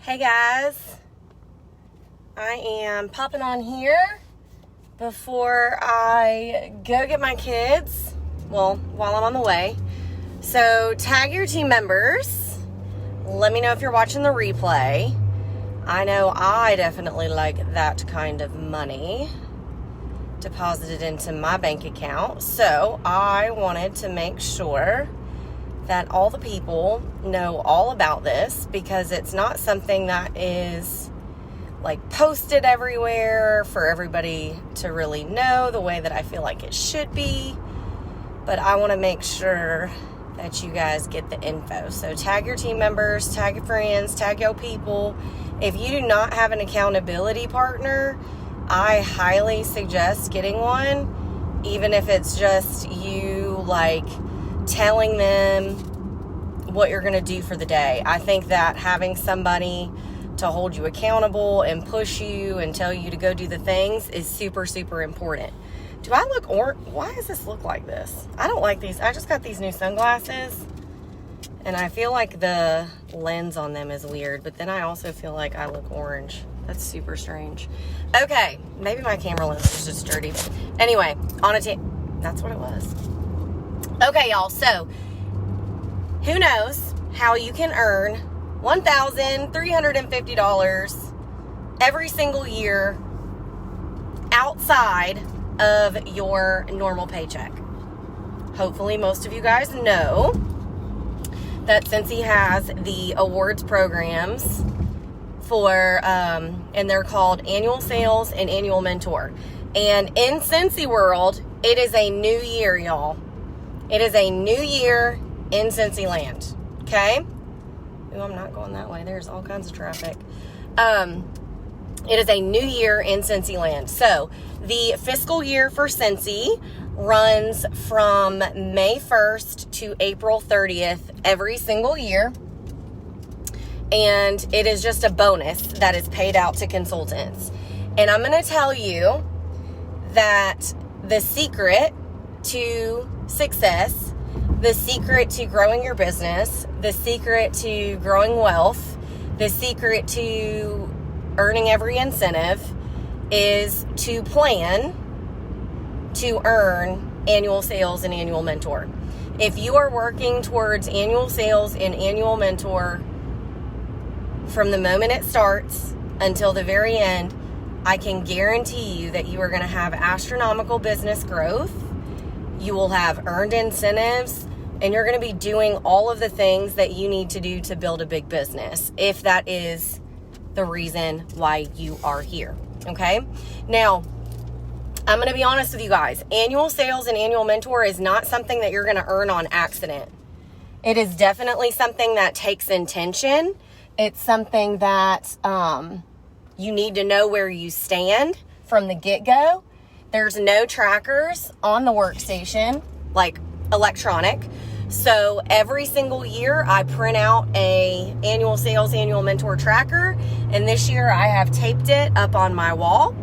Hey guys, I am popping on here before I go get my kids, while I'm on the way. So tag your team members. Let me know if you're watching the replay. I know I definitely like that kind of money deposited into my bank account. So I wanted to make sure that all the people know all about this, because it's not something that is like posted everywhere for everybody to really know the way that I feel like it should be. But I want to make sure that you guys get the info. So tag your team members, tag your friends, tag your people. If you do not have an accountability partner, I highly suggest getting one, even if it's just you like telling them what you're going to do for the day. I think that having somebody to hold you accountable and push you and tell you to go do the things is super, super important. Do I look why does this look like this? I don't like these. I just got these new sunglasses and I feel like the lens on them is weird, but then I also feel like I look orange. That's super strange. Okay, maybe my camera lens is just dirty. Anyway, that's what it was. Okay, y'all, so who knows how you can earn $1,350 every single year outside of your normal paycheck. Hopefully most of you guys know that Scentsy has the awards programs for, and they're called Annual Sales and Annual Mentor. And in Scentsy world, it is a new year, y'all. It is a new year in Scentsy land, okay? Ooh, I'm not going that way. There's all kinds of traffic. It is a new year in Scentsy land. So the fiscal year for Scentsy runs from May 1st to April 30th every single year. And it is just a bonus that is paid out to consultants. And I'm going to tell you that the secret to success, the secret to growing your business, the secret to growing wealth, the secret to earning every incentive is to plan to earn annual sales and annual mentor. If you are working towards annual sales and annual mentor from the moment it starts until the very end, I can guarantee you that you are going to have astronomical business growth. You will have earned incentives, and you're going to be doing all of the things that you need to do to build a big business, if that is the reason why you are here, okay? Now, I'm going to be honest with you guys. Annual sales and annual mentor is not something that you're going to earn on accident. It is definitely something that takes intention. It's something that you need to know where you stand from the get-go. There's no trackers on the workstation, like electronic. So every single year I print out a annual sales, annual mentor tracker. And this year I have taped it up on my wall,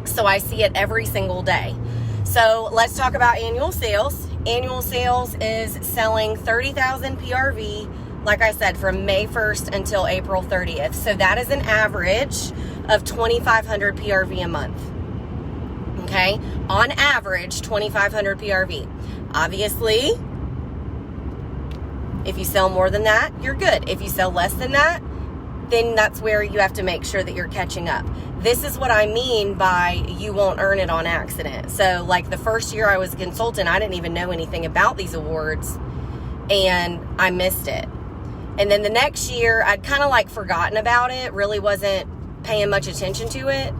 so I see it every single day. So let's talk about annual sales. Annual sales is selling 30,000 PRV, like I said, from May 1st until April 30th. So that is an average of 2,500 PRV a month. Okay? On average, 2,500 PRV. Obviously, if you sell more than that, you're good. If you sell less than that, then that's where you have to make sure that you're catching up. This is what I mean by you won't earn it on accident. So like the first year I was a consultant, I didn't even know anything about these awards, and I missed it. And then the next year, I'd kind of like forgotten about it, really wasn't paying much attention to it.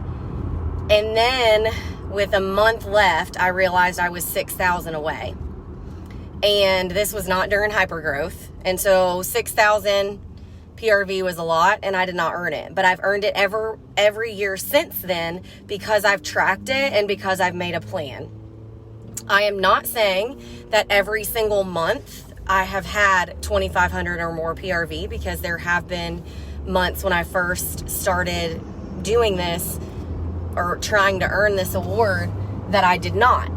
And then with a month left, I realized I was 6,000 away. And this was not during hypergrowth. And so 6,000 PRV was a lot, and I did not earn it. But I've earned it every year since then, because I've tracked it and because I've made a plan. I am not saying that every single month I have had 2,500 or more PRV, because there have been months when I first started doing this or trying to earn this award that I did not.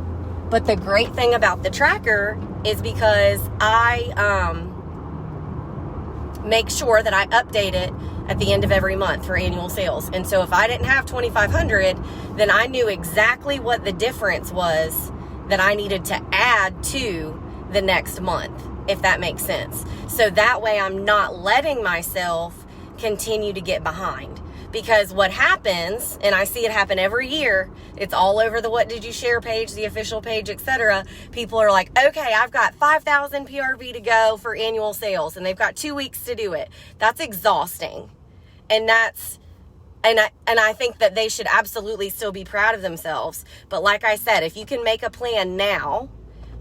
But the great thing about the tracker is because I make sure that I update it at the end of every month for annual sales. And so if I didn't have 2,500, then I knew exactly what the difference was that I needed to add to the next month, if that makes sense. So that way I'm not letting myself continue to get behind. Because what happens, and I see it happen every year, it's all over the What Did You Share page, the official page, etc. People are like, okay, I've got 5,000 PRV to go for annual sales, and they've got 2 weeks to do it. That's exhausting. And I think that they should absolutely still be proud of themselves. But like I said, if you can make a plan now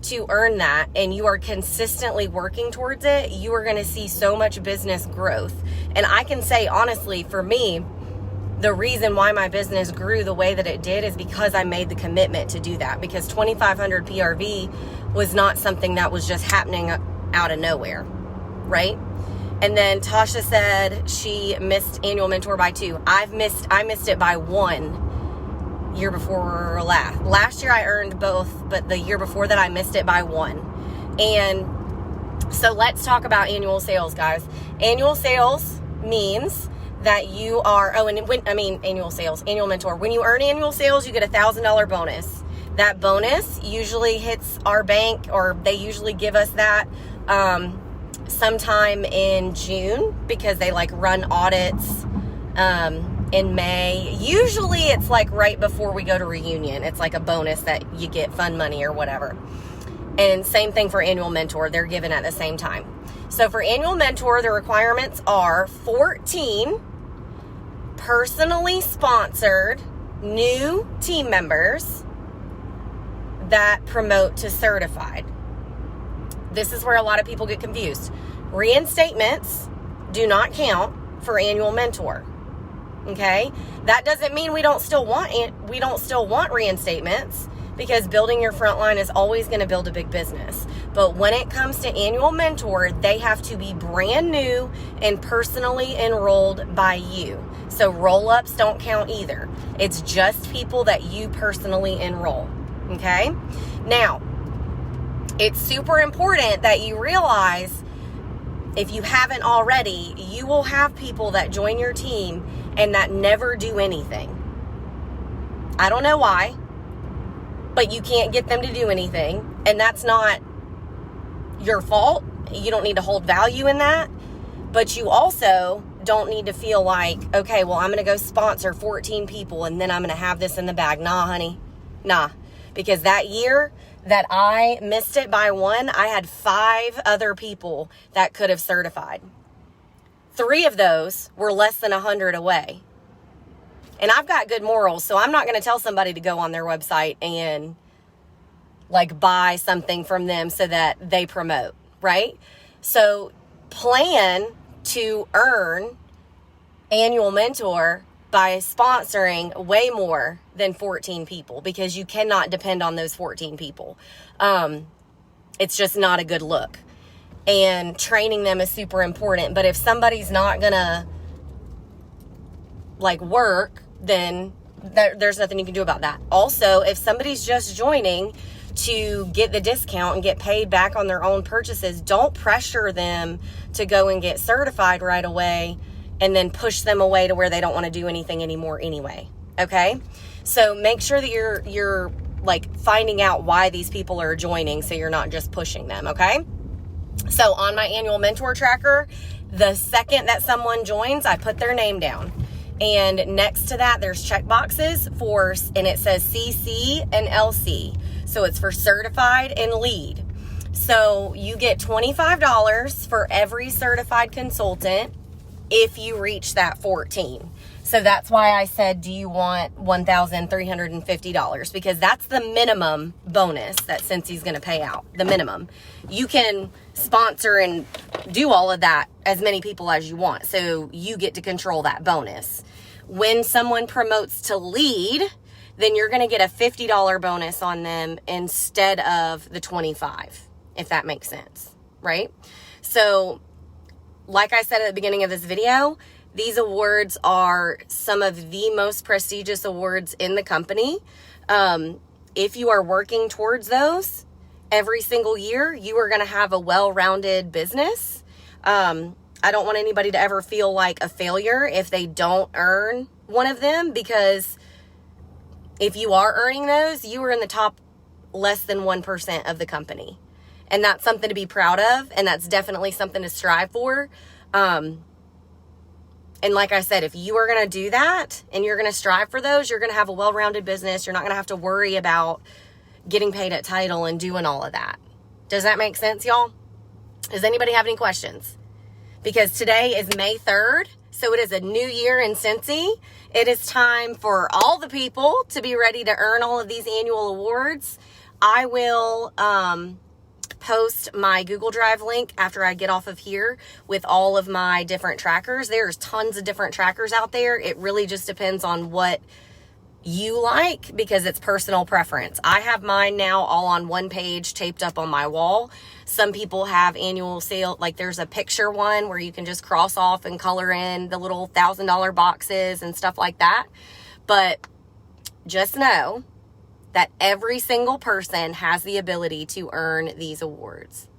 to earn that and you are consistently working towards it, you are going to see so much business growth. And I can say honestly, for me, the reason why my business grew the way that it did is because I made the commitment to do that, because 2,500 PRV was not something that was just happening out of nowhere, right? And then Tasha said she missed Annual Mentor by 2. I missed it by 1 year before last. Last year I earned both, but the year before that I missed it by 1. And so let's talk about annual sales, guys. Annual sales means that you are, annual mentor. When you earn annual sales, you get a $1,000 bonus. That bonus usually hits our bank, or they usually give us that sometime in June, because they like run audits in May. Usually it's like right before we go to reunion. It's like a bonus that you get, fun money or whatever. And same thing for annual mentor. They're given at the same time. So for annual mentor, the requirements are 14 personally sponsored new team members that promote to certified. This is where a lot of people get confused. Reinstatements do not count for annual mentor. Okay? That doesn't mean we don't still want reinstatements, because building your front line is always going to build a big business. But when it comes to annual mentor, they have to be brand new and personally enrolled by you. So roll-ups don't count either. It's just people that you personally enroll. Okay? Now, it's super important that you realize, if you haven't already, you will have people that join your team and that never do anything. I don't know why, but you can't get them to do anything, and that's not your fault. You don't need to hold value in that, but you also don't need to feel like, okay, well, I'm going to go sponsor 14 people and then I'm going to have this in the bag. Nah, honey. Nah. Because that year that I missed it by 1, I had 5 other people that could have certified. 3 of those were less than 100 away. And I've got good morals, so I'm not going to tell somebody to go on their website and like buy something from them so that they promote, right? So plan to earn annual mentor by sponsoring way more than 14 people, because you cannot depend on those 14 people. It's just not a good look. And training them is super important. But if somebody's not gonna like work, then there's nothing you can do about that. Also, if somebody's just joining to get the discount and get paid back on their own purchases, don't pressure them to go and get certified right away and then push them away to where they don't want to do anything anymore anyway. Okay? So make sure that you're like finding out why these people are joining, so you're not just pushing them. Okay? So on my annual mentor tracker, the second that someone joins, I put their name down. And next to that, there's check boxes and it says CC and LC. So it's for certified and lead. So you get $25 for every certified consultant if you reach that 14. So that's why I said, do you want $1,350? Because that's the minimum bonus that Scentsy's going to pay out, the minimum. You can sponsor and do all of that, as many people as you want. So you get to control that bonus. When someone promotes to lead, then you're going to get a $50 bonus on them instead of the $25, if that makes sense, right? So like I said at the beginning of this video, these awards are some of the most prestigious awards in the company. If you are working towards those every single year, you are going to have a well-rounded business. I don't want anybody to ever feel like a failure if they don't earn one of them, because if you are earning those, you are in the top less than 1% of the company. And that's something to be proud of, and that's definitely something to strive for. And like I said, if you are going to do that and you're going to strive for those, you're going to have a well-rounded business. You're not going to have to worry about getting paid at title and doing all of that. Does that make sense, y'all? Does anybody have any questions? Because today is May 3rd, so it is a new year in Scentsy. It is time for all the people to be ready to earn all of these annual awards. I will post my Google Drive link after I get off of here with all of my different trackers. There's tons of different trackers out there. It really just depends on what you like, because it's personal preference. I have mine now all on one page taped up on my wall. Some people have annual sale, like there's a picture one where you can just cross off and color in the little $1,000 boxes and stuff like that. But just know that every single person has the ability to earn these awards.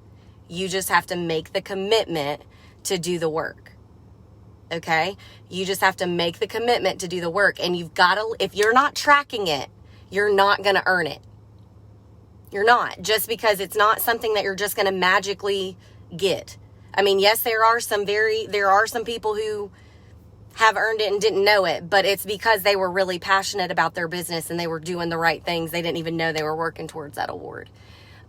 You just have to make the commitment to do the work. Okay? You just have to make the commitment to do the work. And you've got to, if you're not tracking it, you're not going to earn it. You're not. Just because it's not something that you're just going to magically get. I mean, yes, there are some people who have earned it and didn't know it, but it's because they were really passionate about their business and they were doing the right things. They didn't even know they were working towards that award.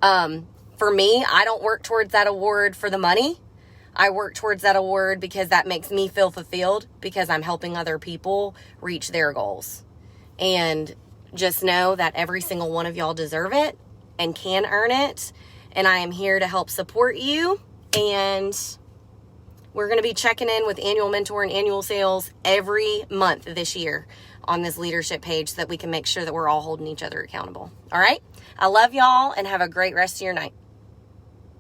For me, I don't work towards that award for the money. I work towards that award because that makes me feel fulfilled, because I'm helping other people reach their goals. And just know that every single one of y'all deserve it and can earn it. And I am here to help support you. And we're going to be checking in with Annual Mentor and Annual Sales every month this year on this leadership page so that we can make sure that we're all holding each other accountable. All right? I love y'all, and have a great rest of your night.